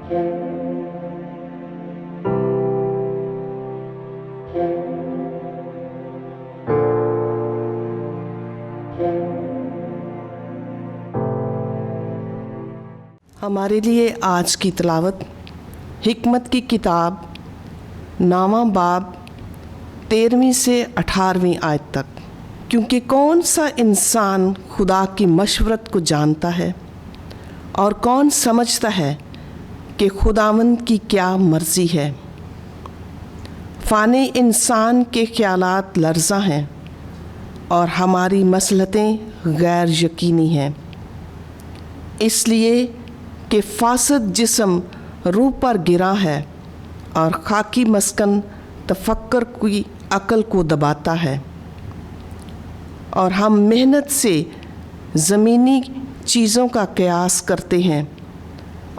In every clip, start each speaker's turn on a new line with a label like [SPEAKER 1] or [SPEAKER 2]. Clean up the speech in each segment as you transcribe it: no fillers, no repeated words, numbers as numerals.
[SPEAKER 1] हमारे लिए आज की तिलावत हिकमत की किताब 9वां बाब 13वीं से 18वीं आयत तक। क्योंकि कौन सा इंसान खुदा की मशवरत को जानता है और कौन समझता है कि खुदावंद की क्या मर्ज़ी है। फ़ानी इंसान के ख़यालात लर्ज़ा हैं और हमारी मसलहतें गैर यकीनी हैं, इसलिए कि फासद जिस्म रूह पर गिरा है और खाकी मस्कन तफक्कर की अकल को दबाता है। और हम मेहनत से ज़मीनी चीज़ों का कयास करते हैं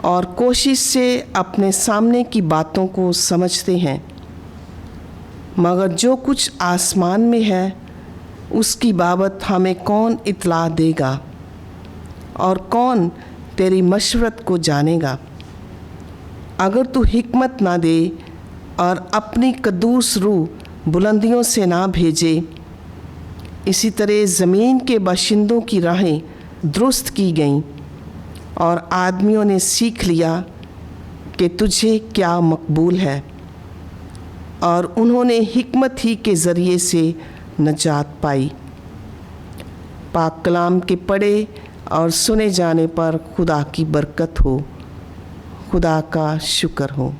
[SPEAKER 1] और कोशिश से अपने सामने की बातों को समझते हैं, मगर जो कुछ आसमान में है उसकी बाबत हमें कौन इत्तला देगा और कौन तेरी मशवरत को जानेगा। अगर तू हिकमत ना दे और अपनी कदूस रूह बुलंदियों से ना भेजे, इसी तरह ज़मीन के बाशिंदों की राहें दुरुस्त की गईं और आदमियों ने सीख लिया कि तुझे क्या मकबूल है, और उन्होंने हिकमत ही के ज़रिए से नजात पाई। पाक कलाम के पढ़े और सुने जाने पर खुदा की बरकत हो। खुदा का शुक्र हो।